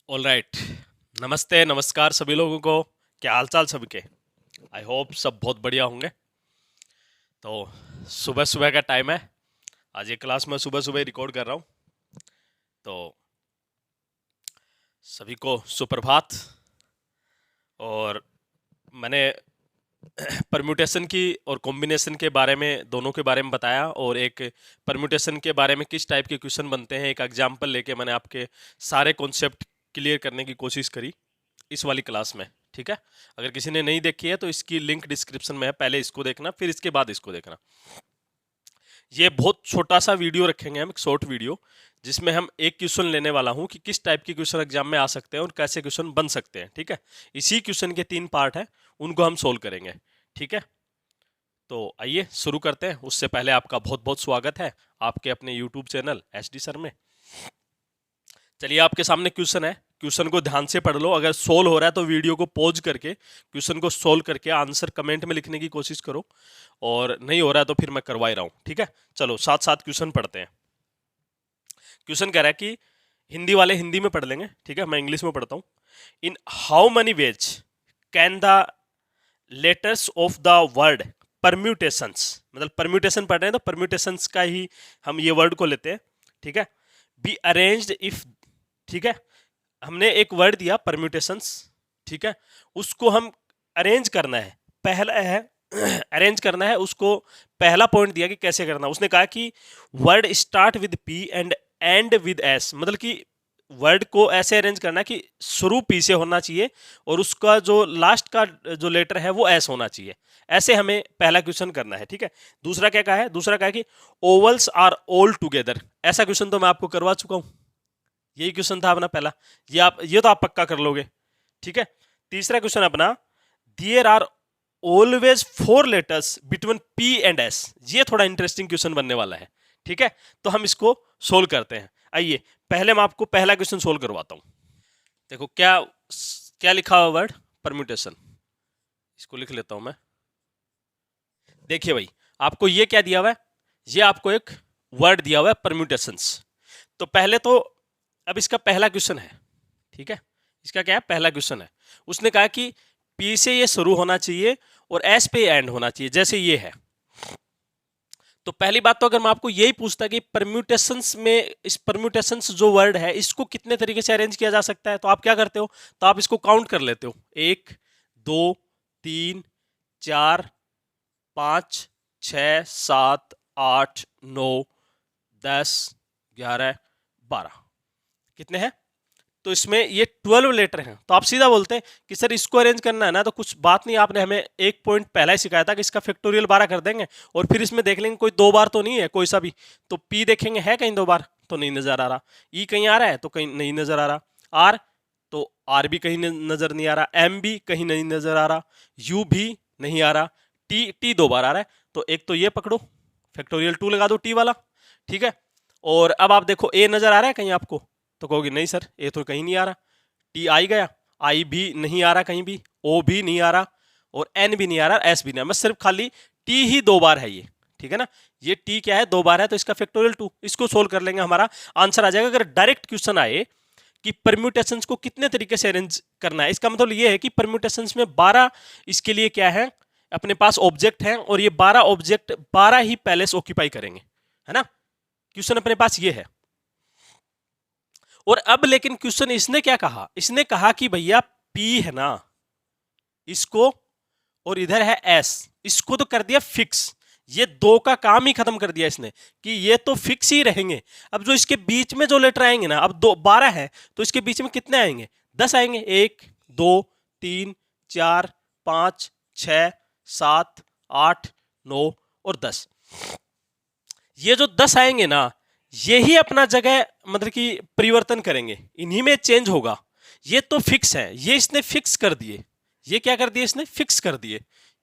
All right. नमस्ते नमस्कार सभी लोगों को। क्या हाल चाल सबके? आई होप सब बहुत बढ़िया होंगे। तो सुबह सुबह का टाइम है। आज ये क्लास मैं सुबह सुबह रिकॉर्ड कर रहा हूँ। तो सभी को सुप्रभात। और मैंने परम्यूटेशन की और कॉम्बिनेशन के बारे में, दोनों के बारे में बताया, और एक परम्यूटेशन के बारे में किस टाइप के क्वेश्चन बनते हैं एक एग्जाम्पल लेके मैंने आपके सारे कॉन्सेप्ट क्लियर करने की कोशिश करी इस वाली क्लास में। ठीक है, अगर किसी ने नहीं देखी है तो इसकी लिंक डिस्क्रिप्शन में है, पहले इसको देखना फिर इसके बाद इसको देखना। ये बहुत छोटा सा वीडियो रखेंगे हम, शॉर्ट वीडियो, जिसमें हम एक क्वेश्चन लेने वाला हूं कि किस टाइप के क्वेश्चन एग्जाम में आ सकते हैं और कैसे क्वेश्चन बन सकते हैं। ठीक है, इसी क्वेश्चन के 3 पार्ट हैं, उनको हम सोल्व करेंगे। ठीक है, तो आइए शुरू करते हैं। उससे पहले आपका बहुत बहुत स्वागत है आपके अपने यूट्यूब चैनल एसडी सर में। चलिए, आपके सामने क्वेश्चन है, क्वेश्चन को ध्यान से पढ़ लो। अगर सोल्व हो रहा है तो वीडियो को पॉज करके क्वेश्चन को सोल्व करके आंसर कमेंट में लिखने की कोशिश करो, और नहीं हो रहा है तो फिर मैं करवा ही रहा हूँ। ठीक है, चलो साथ साथ क्वेश्चन पढ़ते हैं। क्वेश्चन कह रहा है कि हिंदी वाले हिंदी में पढ़ लेंगे, ठीक है, मैं इंग्लिश में पढ़ता हूँ। In how many veg can the letters of the word permutations, मतलब परम्यूटेशन पढ़ रहे हैं तो परम्यूटेशंस का ही हम ये वर्ड को लेते हैं। ठीक है, बी अरेंज्ड इफ, ठीक है, हमने एक वर्ड दिया परम्यूटेशंस, ठीक है, उसको हम अरेंज करना है। पहला है अरेंज करना है उसको। पहला पॉइंट दिया कि कैसे करना। उसने कहा कि word start with P and and with S, मतलब कि वर्ड को ऐसे अरेंज करना कि शुरू पी से होना चाहिए और उसका जो लास्ट का जो लेटर है वो एस होना चाहिए। ऐसे हमें पहला क्वेश्चन करना है। ठीक है, दूसरा क्या कहा है? दूसरा कहा है कि ओवल्स आर ऑल टुगेदर। ऐसा क्वेश्चन तो मैं आपको करवा चुका हूं, यही क्वेश्चन था अपना पहला। ये तो आप पक्का कर लोगे। ठीक है, तीसरा क्वेश्चन अपना, there are always 4 letters between P and S. ये थोड़ा इंटरेस्टिंग क्वेश्चन बनने वाला है। ठीक है, तो हम इसको सोल्व करते हैं। आइए पहले मैं आपको पहला क्वेश्चन सोल्व करवाता हूं। देखो क्या क्या लिखा हुआ वर्ड परम्यूटेशन, इसको लिख लेता हूं मैं। देखिए भाई, आपको ये क्या दिया हुआ है? ये आपको एक वर्ड दिया हुआ है परम्यूटेशंस। तो पहले तो अब इसका पहला क्वेश्चन है। ठीक है, इसका क्या है? पहला क्वेश्चन है। उसने कहा कि पी से ये शुरू होना चाहिए और एस पे एंड होना चाहिए, जैसे ये है। तो पहली बात तो अगर मैं आपको यही पूछता कि परम्यूटेशंस में, इस परम्यूटेशंस जो वर्ड है इसको कितने तरीके से अरेंज किया जा सकता है, तो आप क्या करते हो? तो आप इसको काउंट कर लेते हो, 1 2 3 4 5 6 7 8 9 10 11 12। कितने हैं? तो इसमें ये 12 लेटर हैं। तो आप सीधा बोलते हैं कि सर इसको अरेंज करना है ना, तो कुछ बात नहीं, आपने हमें एक पॉइंट पहला ही सिखाया था कि इसका फैक्टोरियल 12 कर देंगे, और फिर इसमें देख लेंगे कोई 2 बार तो नहीं है कोई सा भी। तो पी देखेंगे है कहीं 2 बार, तो नहीं नजर आ रहा। ई कहीं आ रहा है तो कहीं नहीं नजर आ रहा। आर, तो आर भी कहीं नजर नहीं आ रहा। एम भी कहीं नहीं नजर आ रहा। यू भी नहीं आ रहा। टी 2 बार आ रहा है। तो एक तो ये पकड़ो, फैक्टोरियल 2 लगा दो टी वाला। ठीक है, और अब आप देखो ए नजर आ रहा है कहीं आपको? तो कहोगे नहीं सर ए तो कहीं नहीं आ रहा। टी आई गया, आई भी नहीं आ रहा कहीं भी, ओ भी नहीं आ रहा, और एन भी नहीं आ रहा, एस भी नहीं आ रहा। बस सिर्फ खाली टी ही 2 बार है ये। ठीक है ना, ये टी क्या है? 2 बार है, तो इसका फैक्टोरियल 2। इसको सोल्व कर लेंगे, हमारा आंसर आ जाएगा। अगर डायरेक्ट क्वेश्चन आए कि परम्यूटेशंस को कितने तरीके से अरेंज करना है, इसका मतलब ये है कि परम्यूटेशंस में 12 इसके लिए क्या है, अपने पास ऑब्जेक्ट हैं, और ये 12 ऑब्जेक्ट 12 ही पैलेस ऑक्यूपाई करेंगे, है ना। क्वेश्चन अपने पास ये है। और अब लेकिन क्वेश्चन इसने क्या कहा? इसने कहा कि भैया पी है ना, इसको, और इधर है एस, इसको तो कर दिया फिक्स। ये 2 का काम ही खत्म कर दिया इसने कि ये तो फिक्स ही रहेंगे। अब जो इसके बीच में जो लेटर आएंगे ना, अब 12 है तो इसके बीच में कितने आएंगे? 10 आएंगे। 1 2 3 4 5 6 7 8 9 और 10। ये जो 10 आएंगे ना, ये ही अपना जगह मतलब कि परिवर्तन करेंगे, इन्हीं में चेंज होगा। ये तो फिक्स है, ये इसने फिक्स कर दिए। ये क्या कर दिए इसने? फिक्स कर दिए।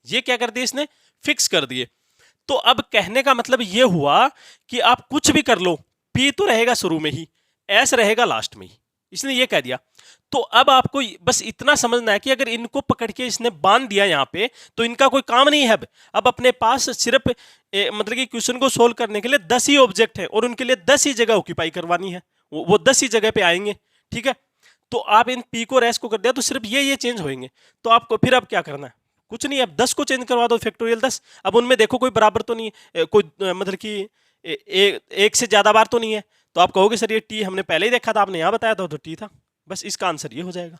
ये क्या कर दिए इसने? फिक्स कर दिए। तो अब कहने का मतलब ये हुआ कि आप कुछ भी कर लो, पी तो रहेगा शुरू में ही, एस रहेगा लास्ट में ही। इसने ये कह दिया। तो अब आपको बस इतना समझना है कि अगर इनको पकड़ के इसने बांध दिया यहां पे, तो इनका कोई काम नहीं है। अब अपने पास सिर्फ मतलब कि क्वेश्चन को सोल्व करने के लिए 10 ही ऑब्जेक्ट है, और उनके लिए 10 ही जगह ऑक्यूपाई करवानी है। वो 10 ही जगह पे आएंगे। ठीक है, तो आप इन पी को और एस को कर दिया तो सिर्फ ये चेंज होंगे। तो आपको फिर अब क्या करना है, कुछ नहीं, अब 10 को चेंज करवा दो, फैक्टोरियल 10। अब उनमें देखो कोई बराबर तो नहीं है, कोई मतलब कि एक से ज्यादा बार तो नहीं है। तो आप कहोगे सर ये टी हमने पहले ही देखा था, आपने यहाँ बताया था तो टी था। बस इसका आंसर ये हो जाएगा।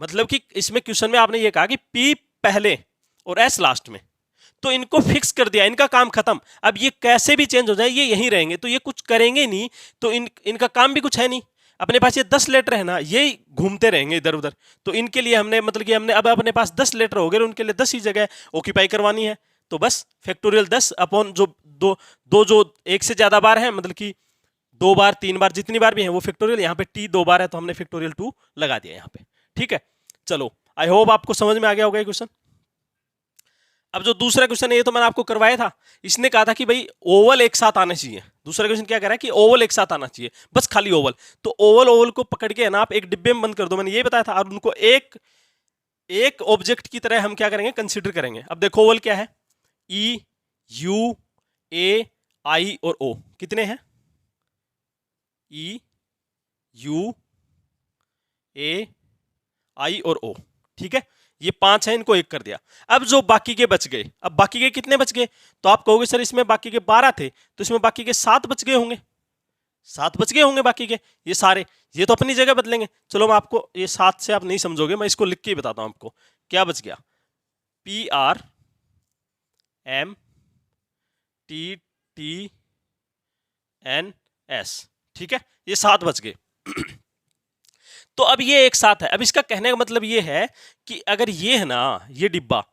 मतलब कि इसमें क्वेश्चन में आपने ये कहा कि पी पहले और एस लास्ट में, तो इनको फिक्स कर दिया, इनका काम खत्म। अब ये कैसे भी चेंज हो जाए ये यहीं रहेंगे, तो ये कुछ करेंगे नहीं, तो इनका काम भी कुछ है नहीं। अपने पास ये 10 लेटर है ना, ये घूमते रहेंगे इधर उधर। तो इनके लिए हमने मतलब कि हमने अब अपने पास 10 लेटर हो गए, उनके लिए 10 ही जगह ऑक्यूपाई करवानी है। तो बस फैक्टोरियल 10 अपॉन जो दो जो एक से ज्यादा बार है, मतलब कि 2 बार 3 बार जितनी बार भी है वो फैक्टोरियल। यहाँ पे टी 2 बार है तो हमने फैक्टोरियल 2 लगा दिया यहाँ पे। ठीक है, चलो आई होप आपको समझ में आ गया होगा ये क्वेश्चन। अब जो दूसरा क्वेश्चन है ये तो मैंने आपको करवाया था, इसने कहा था कि भाई ओवल एक साथ आने चाहिए। दूसरा क्वेश्चन क्या कह रहा है कि ओवल एक साथ आना चाहिए, बस खाली ओवल। तो ओवल ओवल को पकड़ के है ना आप एक डिब्बे में बंद कर दो, मैंने ये बताया था। और उनको एक ऑब्जेक्ट की तरह हम क्या करेंगे, कंसीडर करेंगे। अब देखो ओवल क्या है, ई यू ए आई और ओ कितने हैं, ई यू ए आई और ओ। ठीक है, ये 5 है, इनको 1 कर दिया। अब जो बाकी के बच गए, अब बाकी के कितने बच गए, तो आप कहोगे सर इसमें बाकी के 12 थे, तो इसमें बाकी के 7 बच गए होंगे, 7 बच गए होंगे बाकी के। ये सारे ये तो अपनी जगह बदलेंगे। चलो मैं आपको ये 7 से आप नहीं समझोगे, मैं इसको लिख के ही बताता हूं आपको क्या बच गया। P R M T T N S. ठीक है, ये 7 बच गए। तो अब ये एक साथ है। अब इसका कहने का मतलब ये है कि अगर ये है ना, ये डिब्बा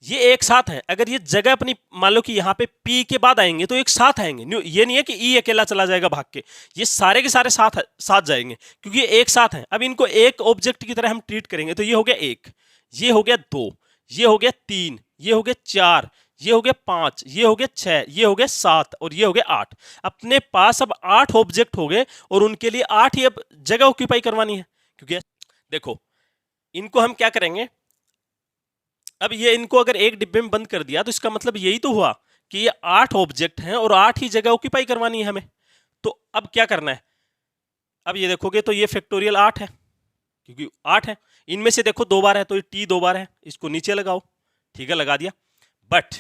ये एक साथ है, अगर ये जगह अपनी मान लो कि यहाँ पे P के बाद आएंगे तो एक साथ आएंगे। ये नहीं है कि E अकेला चला जाएगा भाग के, ये सारे के सारे साथ जाएंगे क्योंकि ये एक साथ हैं। अब इनको एक ऑब्जेक्ट की तरह हम ट्रीट करेंगे। तो ये हो गया 1, ये हो गया 2, ये हो गया 3, ये हो गया 4, ये हो गया 5, ये हो गया 6, ये हो गया 7 और ये हो गया 8। अपने पास अब 8 ऑब्जेक्ट हो गए और उनके लिए 8 ही अब जगह ऑक्यूपाई करवानी है। क्योंकि देखो इनको हम क्या करेंगे, अब ये इनको अगर एक डिब्बे में बंद कर दिया तो इसका मतलब यही तो हुआ कि ये 8 ऑब्जेक्ट हैं और 8 ही जगह ऑक्यूपाई करवानी है हमें। तो अब क्या करना है, अब ये देखोगे तो ये फैक्टोरियल 8 है क्योंकि 8 है। इनमें से देखो 2 बार है तो ये टी 2 बार है, इसको नीचे लगाओ। ठीक है, लगा दिया। बट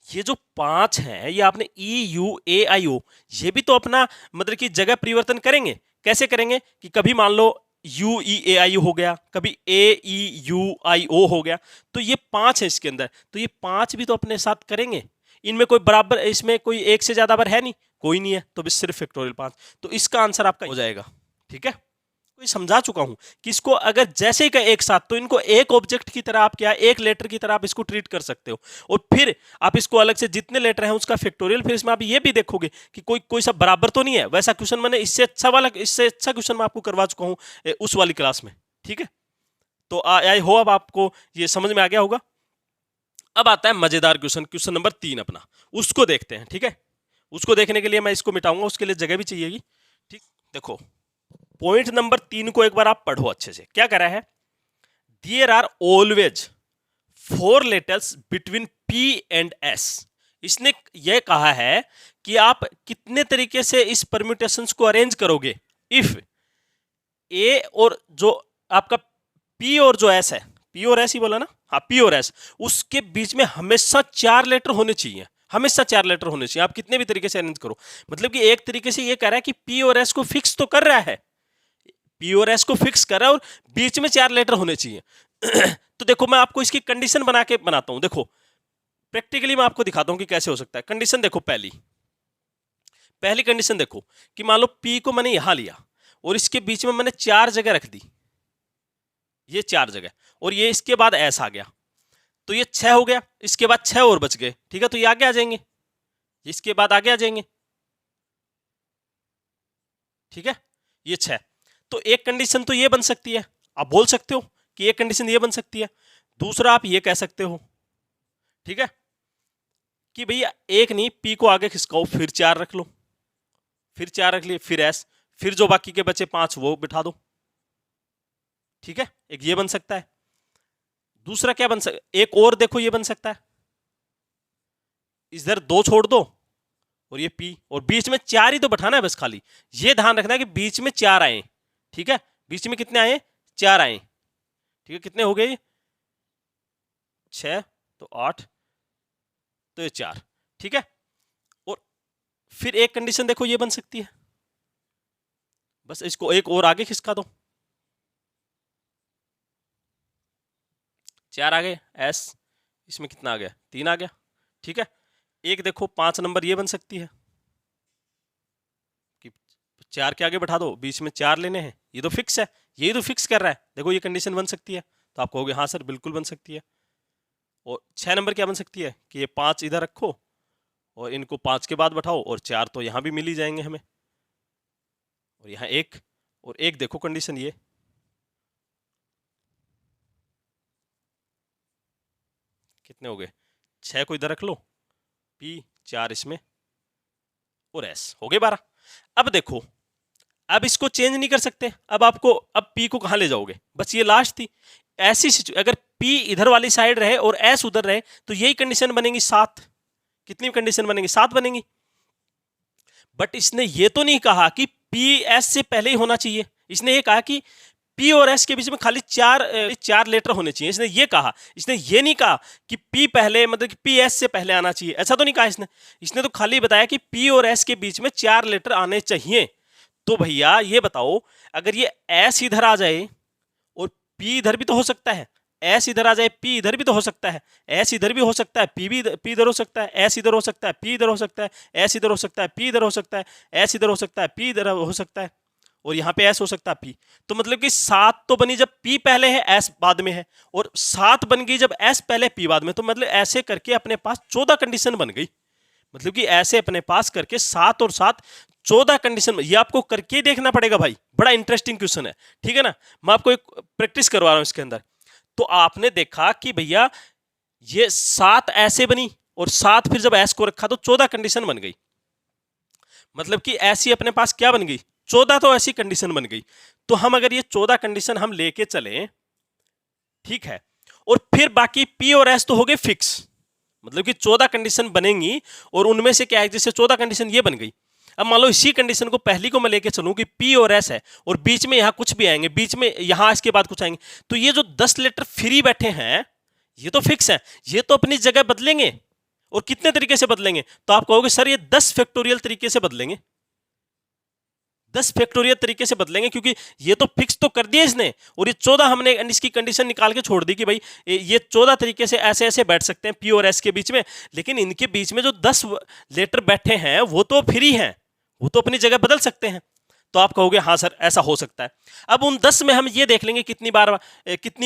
ये जो 5 हैं ये आपने ई यू ए आई ओ, ये भी तो अपना मतलब कि जगह परिवर्तन करेंगे। कैसे करेंगे कि कभी मान लो यू ई ए आई हो गया, कभी ए ई यू आई ओ हो गया। तो ये 5 है इसके अंदर, तो ये 5 भी तो अपने साथ करेंगे। इनमें कोई बराबर, इसमें कोई एक से ज्यादा बार है नहीं, कोई नहीं है, तो बस सिर्फ फैक्टोरियल 5। तो इसका आंसर आपका हो जाएगा। ठीक है, कोई समझा चुका हूं कि इसको अगर जैसे ही का एक साथ, तो इनको एक ऑब्जेक्ट की तरह आप क्या, एक लेटर की तरह आप इसको ट्रीट कर सकते हो। और फिर आप इसको अलग से जितने लेटर हैं उसका फैक्टोरियल, फिर इसमें आप ये भी देखोगे कि कोई सब बराबर तो नहीं है। वैसा क्वेश्चन मैंने इससे अच्छा क्वेश्चन मैं आपको करवा चुका हूं उस वाली क्लास में। ठीक है, तो आई होप आपको ये समझ में आ गया होगा। अब आता है मजेदार क्वेश्चन, क्वेश्चन नंबर 3 अपना, उसको देखते हैं। ठीक है, उसको देखने के लिए मैं इसको मिटाऊंगा, उसके लिए जगह भी चाहिएगी। ठीक, देखो पॉइंट नंबर 3 को एक बार आप पढ़ो अच्छे से। क्या कह रहा है, there are always 4 letters between P and S। इसने यह कहा है कि आप कितने तरीके से इस परम्यूटेशंस को अरेंज करोगे इफ A और जो आपका P और जो S है, P और S ही बोला ना, हाँ P और S, उसके बीच में हमेशा 4 लेटर होने चाहिए। हमेशा 4 लेटर होने चाहिए, आप कितने भी तरीके से अरेंज करो। मतलब कि एक तरीके से ये कह रहा है कि P और S को फिक्स तो कर रहा है, P और S को फिक्स कर रहा है और बीच में 4 लेटर होने चाहिए। तो देखो मैं आपको इसकी कंडीशन बना के बनाता हूं। देखो प्रैक्टिकली मैं आपको दिखाता हूं कि कैसे हो सकता है। कंडीशन देखो, पहली कंडीशन देखो कि मान लो P को मैंने यहां लिया और इसके बीच में मैंने 4 जगह रख दी, ये 4 जगह, और ये इसके बाद S आ गया तो ये 6 हो गया। इसके बाद 6 और बच गए। ठीक है, तो ये आगे आ जाएंगे, इसके बाद आगे आ जाएंगे। ठीक है, ये 6। तो एक कंडीशन तो ये बन सकती है, आप बोल सकते हो कि एक कंडीशन ये बन सकती है। दूसरा आप ये कह सकते हो, ठीक है, कि भैया एक नहीं, P को आगे खिसकाओ, फिर 4 रख लो, फिर 4 रख लिए, फिर S, फिर जो बाकी के बचे 5 वो बिठा दो। ठीक है, एक ये बन सकता है। दूसरा क्या बन सकता, एक और देखो ये बन सकता है, इधर 2 छोड़ दो और ये P, और बीच में 4 ही तो बैठाना है बस, खाली ये ध्यान रखना है कि बीच में 4 आए। ठीक है, बीच में कितने आए, 4 आए, ठीक है, कितने हो गए, 6 तो 8 तो ये 4, ठीक है। और फिर एक कंडीशन देखो ये बन सकती है, बस इसको एक और आगे खिसका दो, 4 आ गए, एस इसमें कितना आ गया, 3 आ गया, ठीक है। एक देखो 5 नंबर ये बन सकती है कि 4 के आगे बैठा दो, बीच में 4 लेने हैं, ये तो फिक्स है, यही तो फिक्स कर रहा है, देखो ये कंडीशन बन सकती है, तो आप कहोगे हाँ सर बिल्कुल बन सकती है। और 6 नंबर क्या बन सकती है कि ये 5 इधर रखो और इनको 5 के बाद बैठाओ, और 4 तो यहाँ भी मिल ही जाएंगे हमें, और यहाँ एक, और एक देखो कंडीशन ये, कितने हो गए, 6 को इधर रख लो, P 4 इसमें, और S हो गए 12। अब देखो, अब इसको चेंज नहीं कर सकते, अब आपको, अब P को कहाँ ले जाओगे, बस ये लास्ट थी, ऐसी अगर P इधर वाली साइड रहे और S उधर रहे तो यही कंडीशन बनेगी 7, कितनी कंडीशन बनेगी, 7 बनेगी। बट इसने ये तो नहीं कहा कि P S से पहले ही होना चाहिए, इसने ये कहा कि P और S के बीच में खाली 4 लेटर होने चाहिए, इसने ये कहा, इसने ये नहीं कहा कि P पहले, मतलब कि P S से पहले आना चाहिए, ऐसा तो नहीं कहा इसने, इसने तो खाली बताया कि P और S के बीच में 4 लेटर आने चाहिए। तो भैया ये बताओ, अगर ये S इधर आ जाए और P इधर भी तो हो सकता है, S इधर आ जाए, P इधर भी तो हो सकता है, S इधर भी हो सकता है, P इधर हो सकता है, S इधर हो सकता है, P इधर हो सकता है, S इधर हो सकता है, P इधर हो सकता है, S इधर हो सकता है, P इधर हो सकता है, और यहाँ पे S हो सकता है P। तो मतलब कि 7 तो बनी जब P पहले है S बाद में है, और 7 बन गई जब S पहले P बाद में, तो मतलब ऐसे करके अपने पास 14 कंडीशन बन गई, मतलब कि ऐसे अपने पास करके 7 और 7 14 कंडीशन, ये आपको करके देखना पड़ेगा भाई, बड़ा इंटरेस्टिंग क्वेश्चन है, ठीक है ना। मैं आपको एक प्रैक्टिस करवा रहा हूं इसके अंदर। तो आपने देखा कि भैया ये 7 ऐसे बनी, और 7 फिर जब एस को रखा तो 14 कंडीशन बन गई, मतलब कि ऐसी अपने पास क्या बन गई, 14 तो ऐसी कंडीशन बन गई। तो हम अगर ये 14 कंडीशन हम लेके चले, ठीक है, और फिर बाकी पी और एस तो हो गए फिक्स, मतलब कि 14 कंडीशन बनेंगी, और उनमें से क्या है, जैसे 14 कंडीशन ये बन गई, अब मान लो इसी कंडीशन को पहली को मैं लेके चलूं कि पी और एस है, और बीच में यहां कुछ भी आएंगे, बीच में यहां इसके बाद कुछ आएंगे, तो ये जो 10 लेटर फ्री बैठे हैं ये तो फिक्स है, ये तो अपनी जगह बदलेंगे, और कितने तरीके से बदलेंगे, तो आप कहोगे सर ये 10 फैक्टोरियल तरीके से बदलेंगे, 10 फैक्टोरियल तरीके से बदलेंगे, क्योंकि ये तो फिक्स तो कर दिया इसने, और ये 14 हमने इसकी कंडीशन निकाल के छोड़ दी कि भाई ये 14 तरीके से ऐसे ऐसे बैठ सकते हैं पी और एस के बीच में, लेकिन इनके बीच में जो 10 लेटर बैठे हैं वो तो फ्री हैं, वो तो अपनी जगह बदल सकते हैं। तो आप कहोगे हाँ सर ऐसा हो सकता है। अब उन 10 में हम ये देख लेंगे कितनी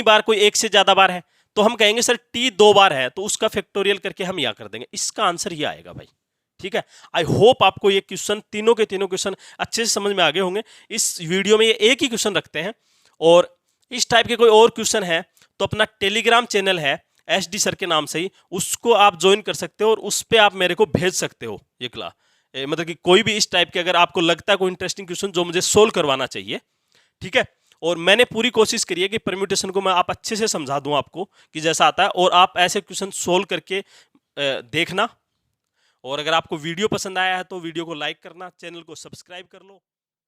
बार कोई एक से ज्यादा बार है, तो हम कहेंगे सर टी 2 बार है, तो उसका फैक्टोरियल करके हम यह कर देंगे, इसका आंसर ये आएगा भाई, ठीक है। आई होप आपको ये क्वेश्चन, तीनों के तीनों क्वेश्चन अच्छे से समझ में आ गए होंगे। इस वीडियो में ये एक ही क्वेश्चन रखते हैं, और इस टाइप के कोई और क्वेश्चन है तो अपना टेलीग्राम चैनल है SD सर के नाम से ही, उसको आप ज्वाइन कर सकते हो, और उस पर आप मेरे को भेज सकते हो ये क्लास, मतलब कि कोई भी इस टाइप के अगर आपको लगता है कोई इंटरेस्टिंग क्वेश्चन जो मुझे सोल्व करवाना चाहिए, ठीक है। और मैंने पूरी कोशिश करी है कि परम्यूटेशन को मैं आप अच्छे से समझा दूं आपको कि जैसा आता है, और आप ऐसे क्वेश्चन सोल्व करके देखना। और अगर आपको वीडियो पसंद आया है तो वीडियो को लाइक करना, चैनल को सब्सक्राइब कर लो।